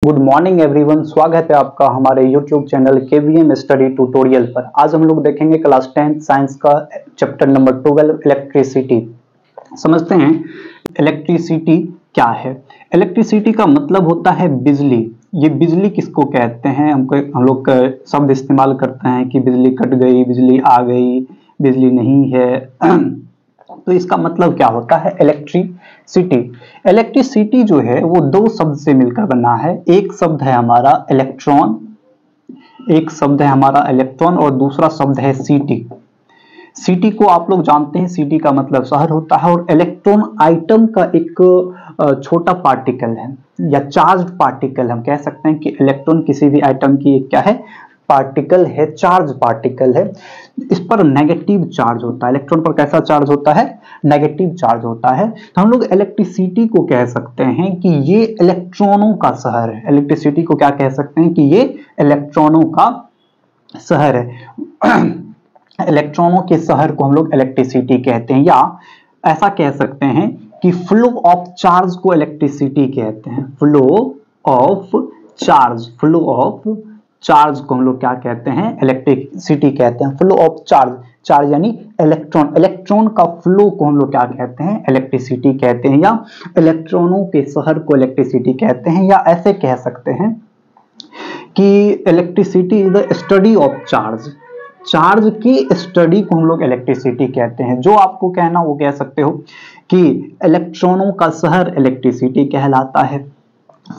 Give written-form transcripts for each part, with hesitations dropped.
Good morning everyone, स्वागत है आपका हमारे YouTube channel KVM study tutorial पर। आज हम लोग देखेंगे क्लास 10 साइंस का चैप्टर नंबर 12 इलेक्ट्रिसिटी। समझते हैं इलेक्ट्रिसिटी क्या है। इलेक्ट्रिसिटी का मतलब होता है बिजली। ये बिजली किसको कहते हैं? हम लोग शब्द इस्तेमाल करते हैं कि बिजली कट गई, बिजली आ गई, बिजली नहीं है। तो इसका मतलब क्या होता है? इलेक्ट्रिसिटी। इलेक्ट्रिसिटी जो है वो दो शब्द से मिलकर बना है। एक शब्द है हमारा इलेक्ट्रॉन, और दूसरा शब्द है सिटी। सिटी को आप लोग जानते हैं, सिटी का मतलब शहर होता है, और इलेक्ट्रॉन आइटम का एक छोटा पार्टिकल है या चार्ज पार्टिकल। हम कह सकते हैं कि इलेक्ट्रॉन किसी भी आइटम की एक क्या है? पार्टिकल है, चार्ज पार्टिकल है। इस पर नेगेटिव चार्ज होता है। इलेक्ट्रॉन पर कैसा चार्ज होता है? नेगेटिव चार्ज होता है। तो हम लोग इलेक्ट्रिसिटी को कह सकते हैं कि ये इलेक्ट्रॉनों का शहर है। इलेक्ट्रिसिटी को क्या कह सकते हैं? कि ये इलेक्ट्रॉनों का शहर है। इलेक्ट्रॉनों के शहर को हम लोग इलेक्ट्रिसिटी कहते हैं, या ऐसा कह सकते हैं कि फ्लो ऑफ चार्ज को इलेक्ट्रिसिटी कहते हैं। फ्लो ऑफ चार्ज को हम लोग क्या कहते हैं? इलेक्ट्रिसिटी कहते हैं। फ्लो ऑफ चार्ज यानी इलेक्ट्रॉन का फ्लो को हम लोग क्या कहते हैं? इलेक्ट्रिसिटी कहते हैं, या इलेक्ट्रॉनों के शहर को इलेक्ट्रिसिटी कहते हैं, या ऐसे कह सकते हैं कि electricity is the study of charge की स्टडी को हम लोग इलेक्ट्रिसिटी कहते हैं। जो आपको कहना वो कह सकते हो कि इलेक्ट्रॉनों का शहर इलेक्ट्रिसिटी कहलाता है,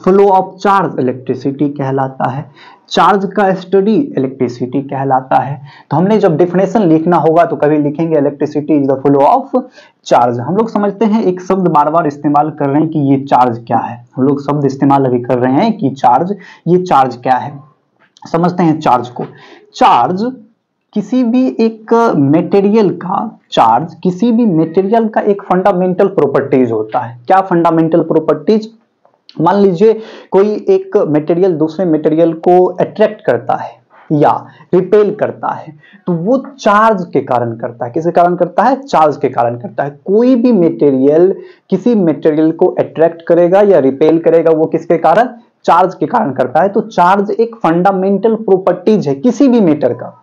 फ्लो ऑफ चार्ज इलेक्ट्रिसिटी कहलाता है, चार्ज का स्टडी इलेक्ट्रिसिटी कहलाता है। तो हमने जब डेफिनेशन लिखना होगा तो कभी लिखेंगे electricity is the flow of charge. हम लोग समझते हैं, एक शब्द बार बार इस्तेमाल कर रहे हैं कि ये चार्ज क्या है। हम लोग शब्द इस्तेमाल अभी कर रहे हैं कि चार्ज, ये चार्ज क्या है। समझते हैं चार्ज को। चार्ज किसी भी एक मटेरियल का एक फंडामेंटल प्रॉपर्टीज होता है। क्या फंडामेंटल प्रॉपर्टीज? मान लीजिए कोई एक मटेरियल दूसरे मटेरियल को अट्रैक्ट करता है या रिपेल करता है, तो वो चार्ज के कारण करता है। किसके कारण करता है? चार्ज के कारण करता है। कोई भी मटेरियल किसी मटेरियल को अट्रैक्ट करेगा या रिपेल करेगा, वो किसके कारण? चार्ज के कारण करता है। तो चार्ज एक फंडामेंटल प्रॉपर्टीज है किसी भी मैटर का,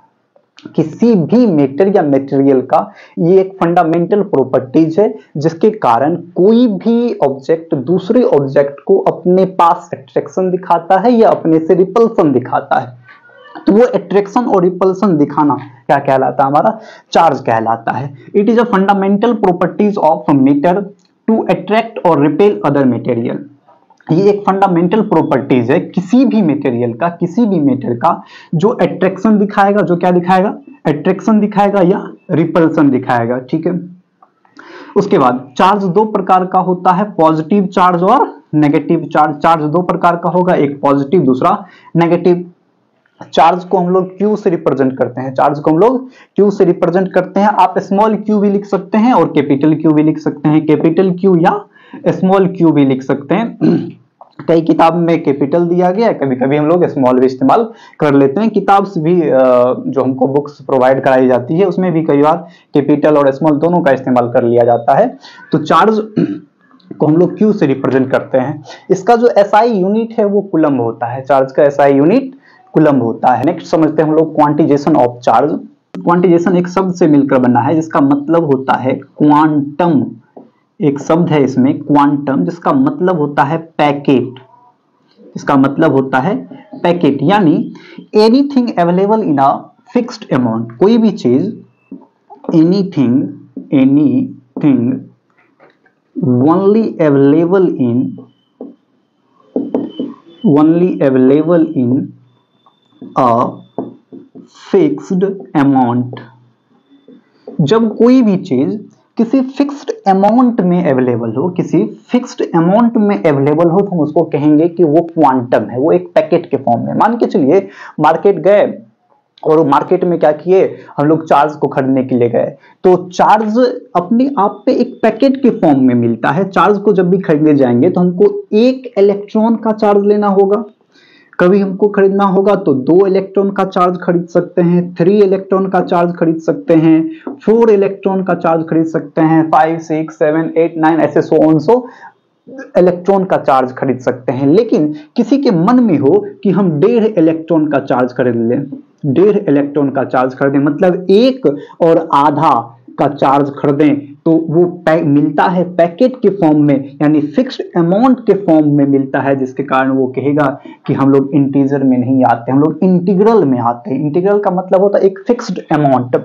किसी भी मैटर या मटेरियल का। ये एक फंडामेंटल प्रॉपर्टीज है जिसके कारण कोई भी ऑब्जेक्ट दूसरे ऑब्जेक्ट को अपने पास अट्रैक्शन दिखाता है या अपने से रिपल्सन दिखाता है। तो वो अट्रैक्शन और रिपल्सन दिखाना क्या कहलाता है? हमारा चार्ज कहलाता है। It is a fundamental properties of matter to attract और रिपेल अदर मटेरियल। ये एक फंडामेंटल प्रॉपर्टीज है किसी भी मटेरियल का, किसी भी मैटर का, जो अट्रैक्शन दिखाएगा, जो क्या दिखाएगा? अट्रैक्शन दिखाएगा या रिपल्सन दिखाएगा। ठीक है। उसके बाद चार्ज दो प्रकार का होता है, पॉजिटिव चार्ज और नेगेटिव चार्ज। चार्ज दो प्रकार का होगा, एक पॉजिटिव, दूसरा नेगेटिव। चार्ज को हम लोग क्यू से रिप्रेजेंट करते हैं। चार्ज को हम लोग क्यू से रिप्रेजेंट करते हैं। आप स्मॉल क्यू भी लिख सकते हैं और कैपिटल क्यू भी लिख सकते हैं। कैपिटल क्यू या स्मॉल क्यू भी लिख सकते हैं। कई किताब में कैपिटल दिया गया है, कभी कभी हम लोग स्मॉल भी इस्तेमाल कर लेते हैं। किताब से भी जो हमको बुक्स प्रोवाइड कराई जाती है उसमें भी कई बार कैपिटल और स्मॉल दोनों का इस्तेमाल कर लिया जाता है। तो चार्ज को हम लोग क्यू से रिप्रेजेंट करते हैं। इसका जो एसआई यूनिट है वो कूलम्ब होता है। चार्ज का एसआई यूनिट कूलम्ब होता है। नेक्स्ट समझते हैं हम लोग क्वांटिजेशन ऑफ चार्ज। क्वांटिजेशन एक शब्द से मिलकर बना है जिसका मतलब होता है क्वांटम। एक शब्द है इसमें क्वांटम, जिसका मतलब होता है पैकेट। इसका मतलब होता है पैकेट, यानी anything available in a fixed amount. कोई भी चीज, anything only available in a fixed amount. जब कोई भी चीज किसी फिक्स्ड अमाउंट में अवेलेबल हो, तो हम उसको कहेंगे कि वो क्वांटम है। वो एक पैकेट के फॉर्म में। मान के चलिए मार्केट गए और मार्केट में क्या किए, हम लोग चार्ज को खरीदने के लिए गए, तो चार्ज अपने आप पे एक पैकेट के फॉर्म में मिलता है। चार्ज को जब भी खरीदने जाएंगे तो हमको एक इलेक्ट्रॉन का चार्ज लेना होगा। कभी हमको खरीदना होगा तो 2 इलेक्ट्रॉन का चार्ज खरीद सकते हैं, 3 इलेक्ट्रॉन का चार्ज खरीद सकते हैं, 4 इलेक्ट्रॉन का चार्ज खरीद सकते हैं, 5, 6, 7, 8, 9 ऐसे सो ऑन सो इलेक्ट्रॉन का चार्ज खरीद सकते हैं। लेकिन किसी के मन में हो कि हम 1.5 इलेक्ट्रॉन का चार्ज खरीद लें, 1.5 इलेक्ट्रॉन का चार्ज खरीदें, मतलब 1 और आधा का चार्ज खरीदें, तो वो मिलता है पैकेट के फॉर्म में, यानी फिक्स्ड अमाउंट के फॉर्म में मिलता है, जिसके कारण वो कहेगा कि हम लोग इंटीजर में नहीं आते, हम लोग इंटीग्रल में आते हैं। इंटीग्रल का मतलब होता है एक फिक्स्ड अमाउंट,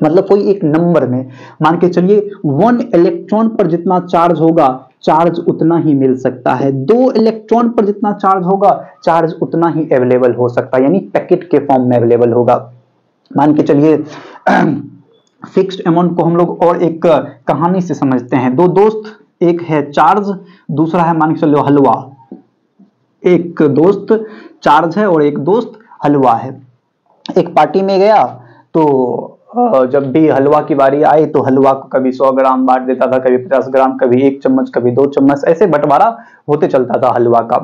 मतलब कोई एक नंबर में, मान के चलिए 1 इलेक्ट्रॉन पर जितना चार्ज होगा चार्ज उतना ही मिल सकता है, 2 इलेक्ट्रॉन पर जितना चार्ज होगा चार्ज उतना ही अवेलेबल हो सकता है, यानी पैकेट के फॉर्म में अवेलेबल होगा। मान के चलिए फिक्स्ड अमाउंट को हम लोग और एक कहानी से समझते हैं। दो दोस्त, एक है चार्ज, दूसरा है मान के चलो हलवा। एक दोस्त चार्ज है और एक दोस्त हलवा है। एक पार्टी में गया तो जब भी हलवा की बारी आई तो हलवा को कभी 100 ग्राम बांट देता था, कभी 50 ग्राम, कभी 1 चम्मच, कभी 2 चम्मच, ऐसे बंटवारा होते चलता था हलवा का।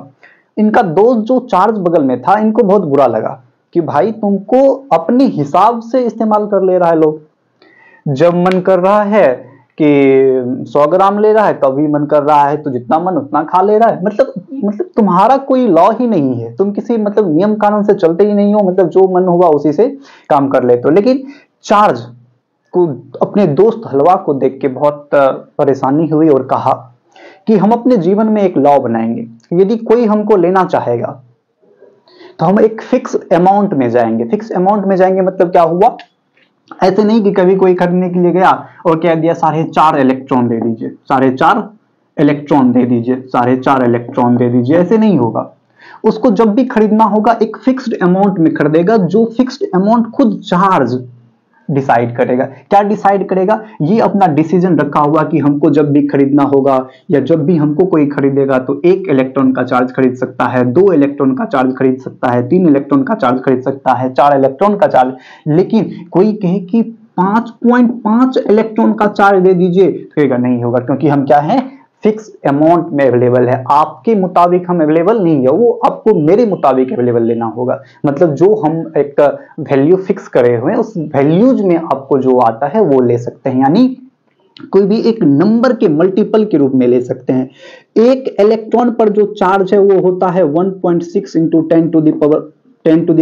इनका दोस्त जो चार्ज बगल में था, इनको बहुत बुरा लगा कि भाई तुमको अपने हिसाब से इस्तेमाल कर ले रहा है लोग, जब मन कर रहा है कि 100 ग्राम ले रहा है, कभी मन कर रहा है तो जितना मन उतना खा ले रहा है। मतलब तुम्हारा कोई लॉ ही नहीं है, तुम किसी मतलब नियम कानून से चलते ही नहीं हो, मतलब जो मन होगा उसी से काम कर लेते हो। लेकिन चार्ज को अपने दोस्त हलवा को देख के बहुत परेशानी हुई और कहा कि हम अपने जीवन में एक लॉ बनाएंगे, यदि कोई हमको लेना चाहेगा तो हम एक फिक्स अमाउंट में जाएंगे। फिक्स अमाउंट में जाएंगे मतलब क्या हुआ, ऐसे नहीं कि कभी कोई खरीदने के लिए गया और कह दिया 4.5 इलेक्ट्रॉन दे दीजिए, 4.5 इलेक्ट्रॉन दे दीजिए, 4.5 इलेक्ट्रॉन दे दीजिए, ऐसे नहीं होगा। उसको जब भी खरीदना होगा एक फिक्स्ड अमाउंट में खरीदेगा, जो फिक्स्ड अमाउंट खुद चार्ज डिसाइड करेगा। क्या डिसाइड करेगा, ये अपना डिसीजन रखा हुआ कि हमको जब भी खरीदना होगा या जब भी हमको कोई खरीदेगा तो 1 इलेक्ट्रॉन का चार्ज खरीद सकता है, 2 इलेक्ट्रॉन का चार्ज खरीद सकता है, 3 इलेक्ट्रॉन का चार्ज खरीद सकता है, 4 इलेक्ट्रॉन का चार्ज। लेकिन कोई कहे कि 5.5 इलेक्ट्रॉन का चार्ज दे दीजिए, कहेगा नहीं होगा, क्योंकि हम क्या है, फिक्स अमाउंट में अवेलेबल है। आपके मुताबिक हम अवेलेबल नहीं है, वो आपको मेरे मुताबिक अवेलेबल लेना होगा। मतलब जो हम एक वैल्यू फिक्स करे हुए हैं उस वैल्यूज में आपको जो आता है वो ले सकते हैं, यानी कोई भी एक नंबर के मल्टीपल के रूप में ले सकते हैं। 1 इलेक्ट्रॉन पर जो चार्ज है वो होता है 1.6 into 10 to the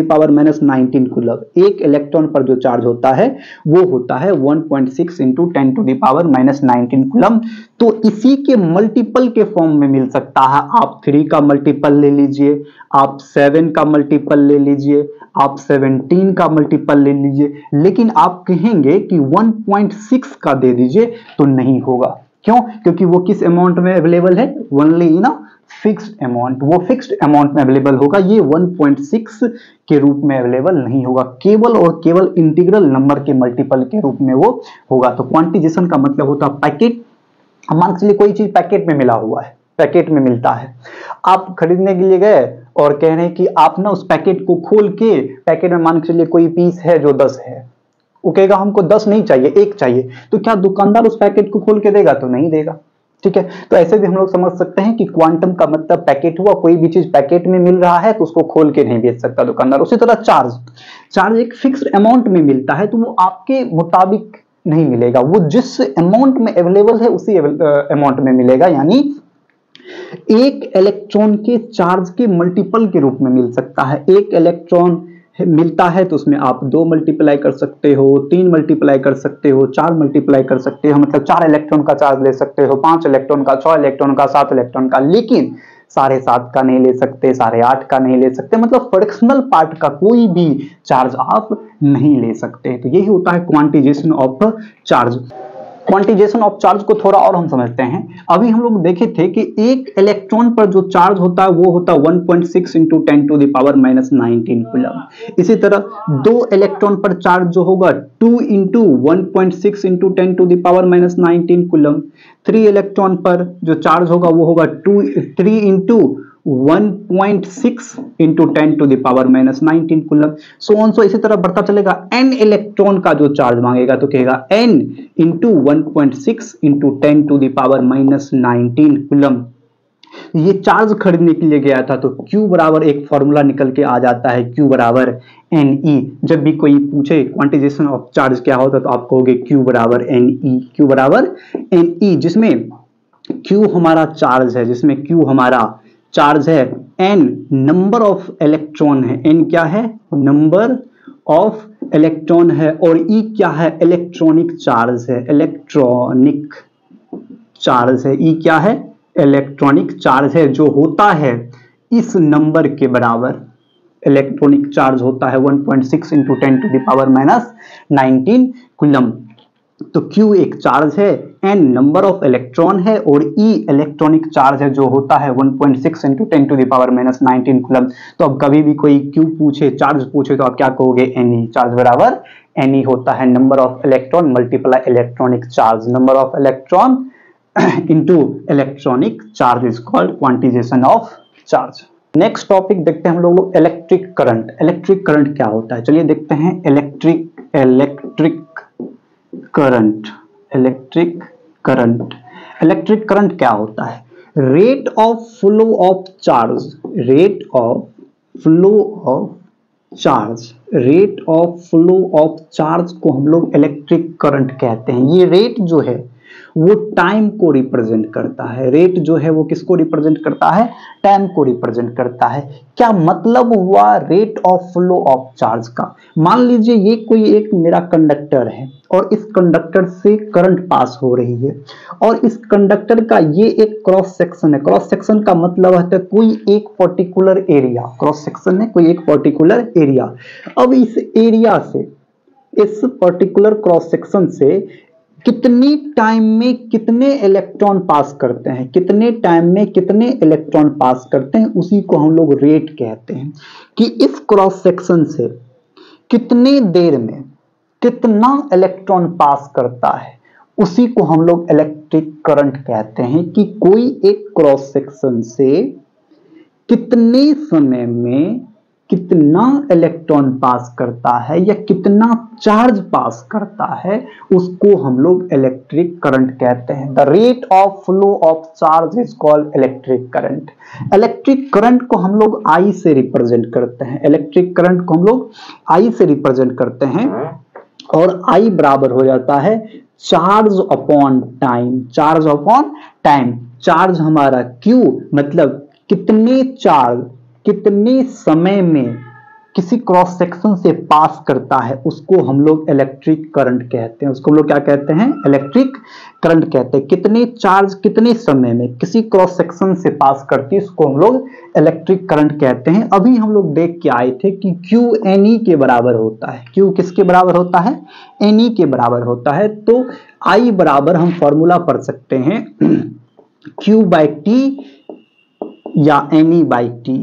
power -19 coulomb. 1 electron पर जो चार्ज होता है वो होता है 1.6 into 10 to the power -19 coulomb. तो इसी के मल्टीपल के फॉर्म में मिल सकता है। आप 3 का मल्टीपल ले लीजिए, आप 7 का मल्टीपल ले लीजिए, आप 17 का मल्टीपल ले लीजिए, लेकिन आप कहेंगे कि 1.6 का दे दीजिए तो नहीं होगा। क्यों? क्योंकि वो किस अमाउंट में अवेलेबल है, ओनली इन फिक्स्ड अमाउंट, वो फिक्स्ड अमाउंट में अवेलेबल होगा, ये 1.6 के रूप में अवेलेबल नहीं होगा, केवल और केवल इंटीग्रल नंबर के मल्टीपल के रूप में वो होगा। तो क्वांटिजेशन का मतलब होता है पैकेट। मान के चलिए कोई चीज पैकेट में मिला हुआ है, पैकेट में मिलता है, आप खरीदने के लिए गए और कह रहे हैं कि आप ना उस पैकेट को खोल के, पैकेट में मान के चलिए कोई पीस है जो 10 है, वो कहेगा हमको 10 नहीं चाहिए, 1 चाहिए, तो क्या दुकानदार उस पैकेट को खोल के देगा? तो नहीं देगा। ठीक है, तो ऐसे भी हम लोग समझ सकते हैं कि क्वांटम का मतलब पैकेट हुआ, कोई भी चीज पैकेट में मिल रहा है तो उसको खोल के नहीं बेच सकता दुकानदार। उसी तरह चार्ज एक फिक्स्ड अमाउंट में मिलता है तो वो आपके मुताबिक नहीं मिलेगा, वो जिस अमाउंट में अवेलेबल है उसी अमाउंट में मिलेगा, यानी 1 इलेक्ट्रॉन के चार्ज के मल्टीपल के रूप में मिल सकता है। 1 इलेक्ट्रॉन मिलता है तो उसमें आप 2 मल्टीप्लाई कर सकते हो, 3 मल्टीप्लाई कर सकते हो, 4 मल्टीप्लाई कर सकते हो, मतलब 4 इलेक्ट्रॉन का चार्ज ले सकते हो, 5 इलेक्ट्रॉन का, 6 इलेक्ट्रॉन का, 7 इलेक्ट्रॉन का, लेकिन 7.5 का नहीं ले सकते, 8.5 का नहीं ले सकते, मतलब फ्रैक्शनल पार्ट का कोई भी चार्ज आप नहीं ले सकते। तो यही होता है quantisation of charge. Quantisation of charge को थोड़ा और हम समझते हैं। अभी हम लोग देखे थे कि 1 इलेक्ट्रॉन पर जो चार्ज होता है वो होता है 1.6 into 10 to the power -19 coulomb. इसी तरह 2 इलेक्ट्रॉन पर चार्ज जो होगा 2 into 1.6 into 10 to the power -19 coulomb. 3 electron पर जो चार्ज होगा वो होगा 3 into 1.6 into 10 to the power -19 coulomb. So on, so इसी तरह बढ़ता चलेगा। n इलेक्ट्रॉन का जो चार्ज मांगेगा तो कहेगा n into 1.6 into 10 to the power -19 coulomb. ये चार्ज खरीदने के लिए गया था तो Q बराबर एक फॉर्मूला निकल के आ जाता है, Q बराबर NE। जब भी कोई पूछे क्वांटिजेशन ऑफ चार्ज क्या होता है तो आप कहोगे Q बराबर NE, Q बराबर NE, जिसमें Q हमारा चार्ज है, जिसमें Q हमारा चार्ज है, N नंबर ऑफ इलेक्ट्रॉन है, N क्या है, नंबर ऑफ इलेक्ट्रॉन है, और E क्या है, इलेक्ट्रॉनिक चार्ज है, इलेक्ट्रॉनिक चार्ज है, E क्या है, इलेक्ट्रॉनिक चार्ज है, जो होता है इस नंबर के बराबर। इलेक्ट्रॉनिक चार्ज होता है 1.6 into 10 to the power -19 coulomb. तो Q एक चार्ज है, N नंबर ऑफ इलेक्ट्रॉन है, और E इलेक्ट्रॉनिक चार्ज है, जो होता है 1.6 into 10 to the power -19 coulomb. तो अब कभी भी कोई Q पूछे, चार्ज पूछे, तो आप क्या कहोगे, Ne। चार्ज बराबर Ne होता है number of electron multiply electronic charge. Number of electron into electronic charge is called quantisation of charge. Next topic देखते हैं हम लोग इलेक्ट्रिक करंट। इलेक्ट्रिक करंट क्या होता है, चलिए देखते हैं। Electric current, electric current, electric current क्या होता है, rate of flow of charge, rate of flow of charge, rate of flow of charge को हम लोग इलेक्ट्रिक करंट कहते हैं। ये रेट जो है वो टाइम को रिप्रेजेंट करता है, रेट जो है वो किसको रिप्रेजेंट करता है, टाइम को रिप्रेजेंट करता है। क्या मतलब हुआ rate of flow of charge का, मान लीजिए ये कोई एक मेरा कंडक्टर है और इस कंडक्टर से करंट पास हो रही है, और इस कंडक्टर का ये एक क्रॉस सेक्शन है। क्रॉस सेक्शन का मतलब है कोई एक पर्टिकुलर एरिया, क्रॉस सेक्शन है कोई एक पर्टिकुलर एरिया। अब इस एरिया से, इस पर्टिकुलर क्रॉस सेक्शन से कितनी टाइम में कितने इलेक्ट्रॉन पास करते हैं, कितने टाइम में कितने इलेक्ट्रॉन पास करते हैं, उसी को हम लोग रेट कहते हैं। कि इस क्रॉस सेक्शन से कितने देर में कितना इलेक्ट्रॉन पास करता है, उसी को हम लोग इलेक्ट्रिक करंट कहते हैं। कि कोई एक क्रॉस सेक्शन से कितने समय में कितना इलेक्ट्रॉन पास करता है या कितना चार्ज पास करता है, उसको हम लोग इलेक्ट्रिक करंट कहते हैं। The rate of flow of charge is called electric current. Electric current को हम लोग I से रिप्रेजेंट करते हैं, इलेक्ट्रिक करंट को हम लोग I से रिप्रेजेंट करते हैं, और I बराबर हो जाता है charge upon time, charge upon time. Charge हमारा Q मतलब कितने चार्ज कितने समय में किसी क्रॉस सेक्शन से पास करता है, उसको हम लोग इलेक्ट्रिक करंट कहते हैं। उसको हम लोग क्या कहते हैं, इलेक्ट्रिक करंट कहते हैं। कितने चार्ज कितने समय में किसी क्रॉस सेक्शन से पास करती है, उसको हम लोग इलेक्ट्रिक करंट कहते हैं। अभी हम लोग देख के आए थे कि Q Ne के बराबर होता है। Q किसके बराबर होता है, Ne के बराबर होता है। तो I बराबर हम फॉर्मूला पढ़ सकते हैं Q/T या Ne/T।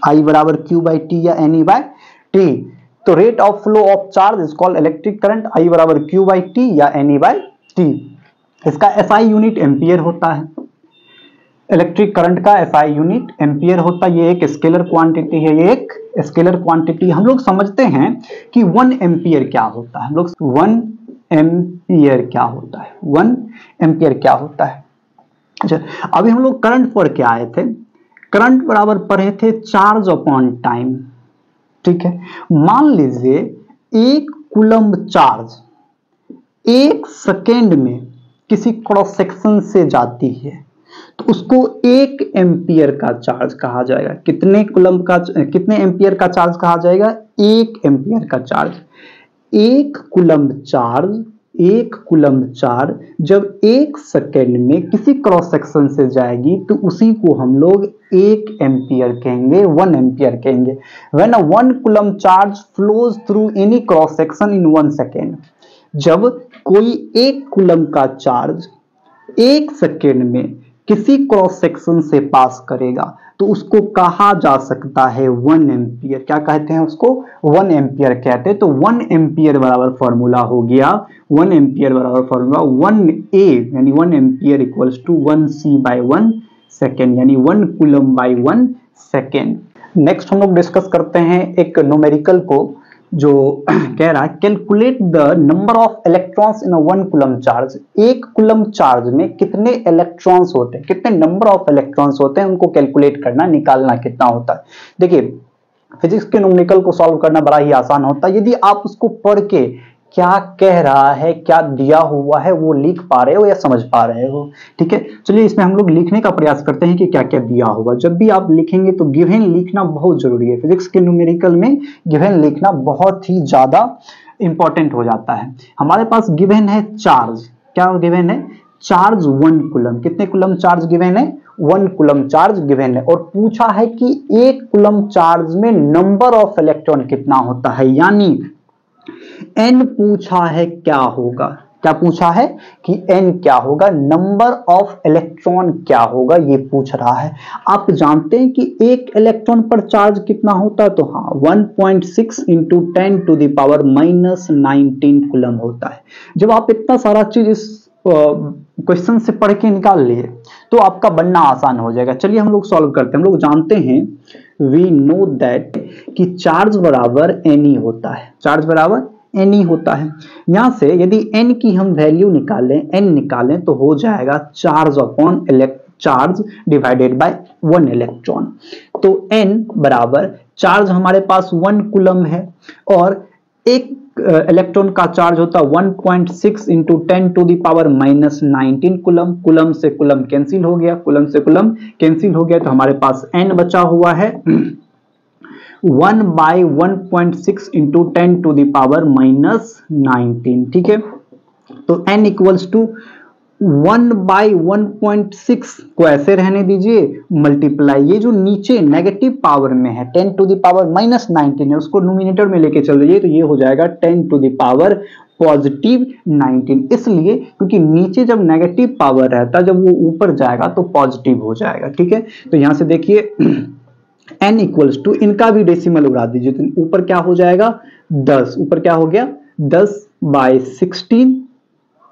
I बराबर Q/T या Ne/T। तो rate of flow of charge is called electric current. I बराबर Q/T या Ne/T। इसका SI यूनिट एम्पियर होता है। इलेक्ट्रिक करंट का SI यूनिट एम्पियर होता है। ये एक स्केलर क्वांटिटी है, ये एक स्केलर क्वांटिटी। हम लोग समझते हैं कि 1 एम्पियर क्या होता है। हम लोग 1 एम्पियर क्या होता है, 1 एम्पियर क्या होता है। अच्छा, अभी हम लोग करंट पढ़ के आए थे। करंट बराबर पढ़े थे चार्ज अपॉन टाइम, ठीक है। मान लीजिए 1 कूलम्ब चार्ज 1 सेकेंड में किसी क्रॉस सेक्शन से जाती है, तो उसको 1 एम्पियर का चार्ज कहा जाएगा। कितने कूलम्ब का, कितने एम्पियर का चार्ज कहा जाएगा, 1 एम्पियर का चार्ज। 1 कूलम्ब चार्ज जब 1 सेकेंड में किसी क्रॉस सेक्शन से जाएगी, तो उसी को हम लोग 1 एम्पियर कहेंगे, 1 एम्पियर कहेंगे। When a 1 coulomb charge flows through any cross section in 1 second, जब कोई 1 कूलम्ब का चार्ज 1 सेकेंड में किसी क्रॉस सेक्शन से पास करेगा, तो उसको कहा जा सकता है 1 एम्पियर। क्या कहते हैं उसको, 1 एम्पियर कहते हैं। तो 1 एम्पियर बराबर फॉर्मूला हो गया, 1 एम्पियर बराबर फॉर्मूला 1A यानी 1 ampere equals to 1C/1 second, यानी 1 कूलम्ब बाई 1 सेकेंड। नेक्स्ट हम लोग डिस्कस करते हैं एक न्यूमेरिकल को, जो कह रहा है calculate the number of electrons in a 1 coulomb charge. 1 coulomb charge में कितने इलेक्ट्रॉन्स होते हैं, कितने नंबर ऑफ इलेक्ट्रॉन्स होते हैं, उनको कैलकुलेट करना, निकालना कितना होता है। देखिए फिजिक्स के न्यूमेरिकल को सॉल्व करना बड़ा ही आसान होता है, यदि आप उसको पढ़ के क्या कह रहा है, क्या दिया हुआ है वो लिख पा रहे हो या समझ पा रहे हो। ठीक है, चलिए इसमें हम लोग लिखने का प्रयास करते हैं कि क्या क्या दिया होगा। जब भी आप लिखेंगे तो गिवन लिखना बहुत जरूरी है। फिजिक्स के न्यूमेरिकल में गिवन लिखना बहुत ही ज्यादा इंपॉर्टेंट हो जाता है। हमारे पास गिवन है चार्ज, क्या गिवन है, चार्ज 1 कूलम। कितने कूलम चार्ज गिवन है, 1 कूलम चार्ज गिवन है। और पूछा है कि 1 कूलम चार्ज में नंबर ऑफ इलेक्ट्रॉन कितना होता है, यानी n पूछा है क्या होगा, क्या पूछा है कि n क्या होगा, नंबर ऑफ इलेक्ट्रॉन क्या होगा, ये पूछ रहा है। आप जानते हैं कि एक इलेक्ट्रॉन पर चार्ज कितना होता है, तो हाँ 1.6 into 10 to the power -19 coulomb होता है। जब आप इतना सारा चीज इस क्वेश्चन से पढ़ के निकाल लिए तो आपका बनना आसान हो जाएगा। चलिए हम लोग सॉल्व करते हैं। हम लोग जानते हैं, वी नो दैट, कि चार्ज बराबर एन होता है, चार्ज बराबर एन होता है। यहां से यदि एन की हम वैल्यू निकालें, एन निकालें, तो हो जाएगा charge upon charge divided by 1 electron. तो एन बराबर चार्ज हमारे पास 1 कूलम है और एक इलेक्ट्रॉन का चार्ज होता है 1.6 into 10 to the power -19 coulomb. Coulomb से कूलम कैंसिल हो गया, कूलम से कूलम कैंसिल हो गया, तो हमारे पास n बचा हुआ है 1/1.6 इंटू 10 टू द पावर -19। ठीक है, तो n इक्वल्स टू 1/1.6 को ऐसे रहने दीजिए, मल्टीप्लाई ये जो नीचे नेगेटिव पावर में है 10 टू द पावर -19 है, उसको न्यूमिनेटर में लेके चल रही है, तो ये हो जाएगा 10 टू द पावर पॉजिटिव 19। इसलिए क्योंकि नीचे जब नेगेटिव पावर रहता है, जब वो ऊपर जाएगा तो पॉजिटिव हो जाएगा। ठीक है, तो यहां से देखिए n इक्वल्स टू, इनका भी डेसिमल उड़ा दीजिए, तो ऊपर क्या हो जाएगा 10, ऊपर क्या हो गया 10/16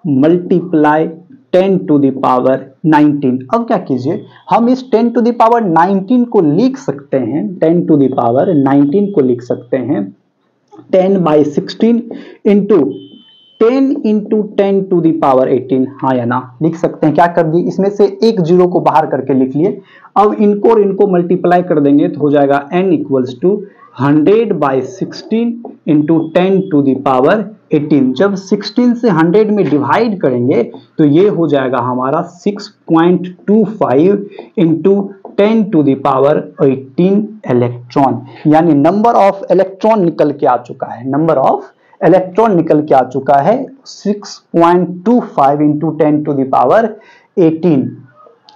मल्टीप्लाई 10 टू द पावर 19। अब क्या कीजिए, हम इस 10 टू द पावर 19 को लिख सकते हैं, 10 टू द पावर 19 को लिख सकते हैं 10/16 into 10 into 10 to the power 18। हाँ या ना, लिख सकते हैं। क्या कर दिए, इसमें से एक जीरो को बाहर करके लिख लिए। अब इनको और इनको मल्टीप्लाई कर देंगे तो हो जाएगा n equals to 100/16 into 10 to the power 18। जब 16 से 100 में डिवाइड करेंगे तो ये हो जाएगा हमारा 6.25 into 10 to the power 18 electron, यानी नंबर ऑफ इलेक्ट्रॉन निकल के आ चुका है, नंबर ऑफ इलेक्ट्रॉन निकल के आ चुका है 6.25 इंटू 10 टू द पावर 18।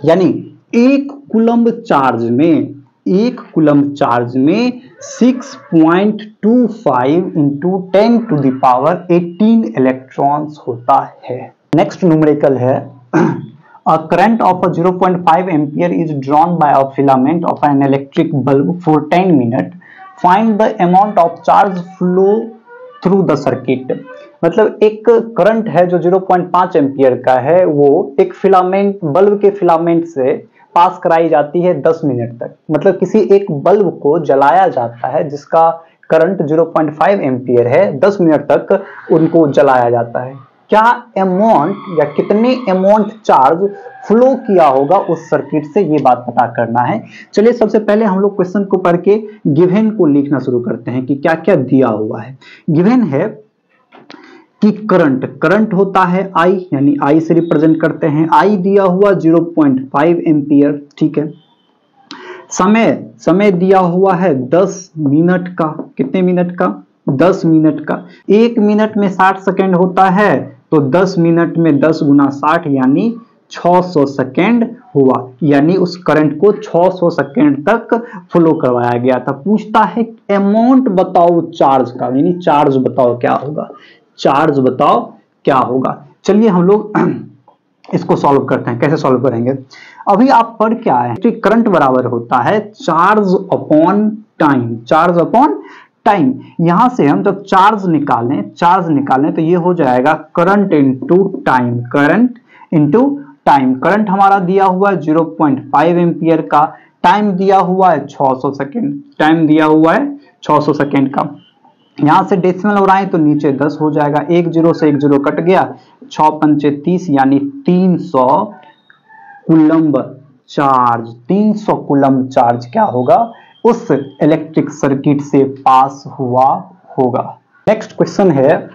यानी एक कूलम चार्ज में, एक कूलम चार्ज में 6.25 into 10 to the power 18 electrons होता है। नेक्स्ट न्यूमेरिकल है, a current of a 0.5 ampere is drawn by a filament of an electric bulb for 10 minutes. Find the amount of charge flow through the circuit. मतलब एक current है जो 0.5 ampere का है, वो एक फिलामेंट, बल्ब के फिलामेंट से पास कराई जाती है 10 मिनट तक। मतलब किसी एक बल्ब को जलाया जाता है जिसका करंट 0.5 एम्पियर है, 10 मिनट तक उनको जलाया जाता है। क्या अमाउंट या कितने अमाउंट चार्ज फ्लो किया होगा उस सर्किट से, ये बात पता करना है। चलिए सबसे पहले हम लोग क्वेश्चन को पढ़ के गिवन को लिखना शुरू करते हैं कि क्या क्या दिया हुआ है। गिवन है कि करंट, करंट होता है I, यानी I से रिप्रेजेंट करते हैं, I दिया हुआ 0.5 एम्पियर। ठीक है, समय, समय दिया हुआ है 10 मिनट का। कितने मिनट का, 10 मिनट का। 1 मिनट में 60 सेकेंड होता है, तो 10 मिनट में 10 गुना 60 यानी 600 सेकेंड हुआ, यानी उस करंट को 600 सेकेंड तक फ्लो करवाया गया था। पूछता है अमाउंट बताओ चार्ज का, यानी चार्ज बताओ क्या होगा, चार्ज बताओ क्या होगा। चलिए हम लोग इसको सॉल्व करते हैं। कैसे सॉल्व करेंगे, अभी आप पढ़ क्या है कि करंट बराबर होता है charge upon time, charge upon time. यहां से हम जब चार्ज निकालें, चार्ज निकालें तो ये हो जाएगा current into time, current into time. Current हमारा दिया हुआ है 0.5 एम्पियर का, टाइम दिया हुआ है 600 सेकेंड, टाइम दिया हुआ है 600 सेकेंड का। यहां से डेसिमल उड़ाएं तो नीचे 10 हो जाएगा, एक जीरो से एक जीरो कट गया, 6 पंचे 30 यानी 300 कूलम्ब चार्ज, 300 कूलम्ब चार्ज क्या होगा उस इलेक्ट्रिक सर्किट से पास हुआ होगा। नेक्स्ट क्वेश्चन है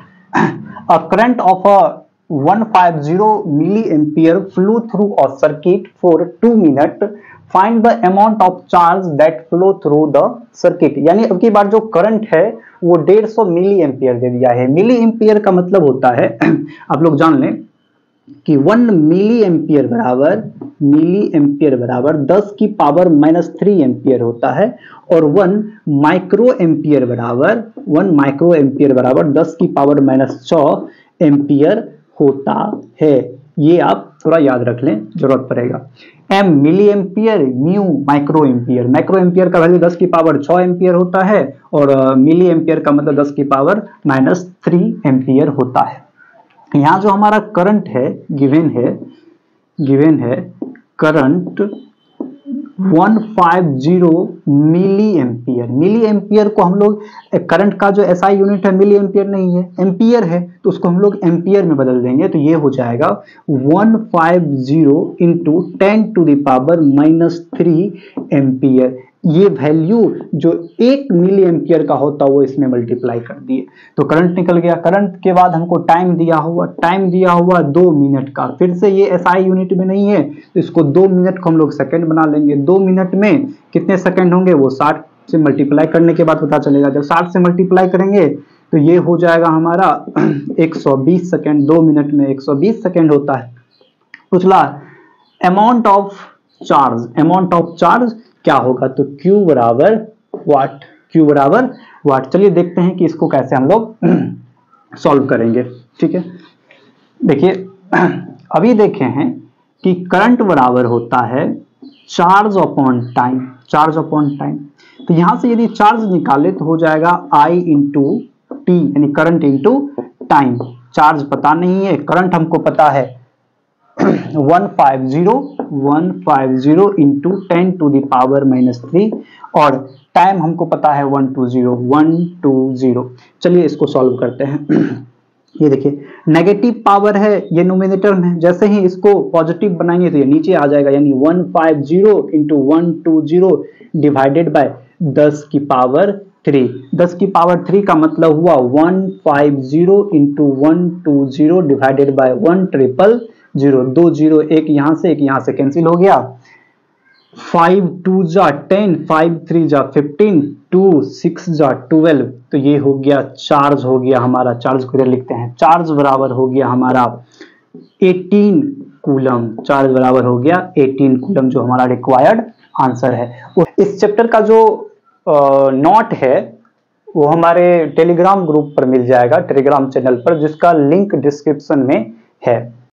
A current of a 150 milliampere flow through a circuit for 2 minutes. Find the amount of charge that flow through the circuit. यानी अब की बार जो करंट है वो 150 मिली एम्पियर दे दिया है। मिली एम्पियर का मतलब होता है आप लोग जान लें कि 1 मिली एम्पियर बराबर 10 की पावर -3 एम्पियर होता है, और 1 माइक्रो एम्पियर बराबर 10 की पावर -6 एम्पियर होता है। ये आप थोड़ा याद रख लें, जरूरत पड़ेगा। M milli ampere, mu micro ampere. Micro ampere का वैल्यू 10 की पावर 6 एम्पियर होता है, और मिली एम्पियर का मतलब 10 की पावर -3 एम्पियर होता है। यहाँ जो हमारा करंट है गिवन है current 150 milli ampere. Milli ampere को हम लोग, करंट का जो एसआई यूनिट है मिली एम्पियर नहीं है, एम्पियर है, तो उसको हम लोग एम्पियर में बदल देंगे। तो ये हो जाएगा 150 इंटू 10⁻³ एम्पियर। ये वैल्यू जो 1 मिली एम्पियर का होता है वो इसमें मल्टीप्लाई कर दिए, तो करंट निकल गया। करंट के बाद हमको टाइम दिया हुआ 2 मिनट का। फिर से ये एसआई यूनिट में नहीं है, तो इसको 2 मिनट को हम लोग सेकंड बना लेंगे। 2 मिनट में कितने सेकंड होंगे वो 60 से मल्टीप्लाई करने के बाद पता चलेगा। जब 60 से मल्टीप्लाई करेंगे तो ये हो जाएगा हमारा 120 सेकंड। 2 मिनट में 120 सेकंड होता है। पिछला अमाउंट ऑफ चार्ज क्या होगा, तो Q बराबर वाट। चलिए देखते हैं कि इसको कैसे हम लोग सॉल्व करेंगे। ठीक है, देखिए अभी देखे हैं कि करंट बराबर होता है चार्ज अपॉन टाइम। तो यहां से यदि चार्ज निकाले तो हो जाएगा I इंटू टी, यानी करंट इंटू टाइम। चार्ज पता नहीं है, करंट हमको पता है 150 इंटू 10⁻³ और टाइम हमको पता है 120। चलिए इसको सॉल्व करते हैं। ये देखिए नेगेटिव पावर है ये न्यूमरेटर में, जैसे ही इसको पॉजिटिव बनाएंगे तो ये नीचे आ जाएगा, यानी 150 इंटू 120 डिवाइडेड बाय 10⁻³ 10⁻³ का मतलब हुआ 150 इंटू 120 डिवाइडेड बाय 100। 2 0 एक यहां से कैंसिल हो गया। 5 2 जा 10, 5 3 जा 15, 2 6 जा 12। तो ये हो गया चार्ज, हो गया हमारा चार्ज को लिखते हैं। चार्ज बराबर हो गया हमारा 18 कूलम। चार्ज बराबर हो गया 18 कूलम, जो हमारा रिक्वायर्ड आंसर है। इस चैप्टर का जो नोट है वो हमारे टेलीग्राम ग्रुप पर मिल जाएगा, टेलीग्राम चैनल पर, जिसका लिंक डिस्क्रिप्शन में है।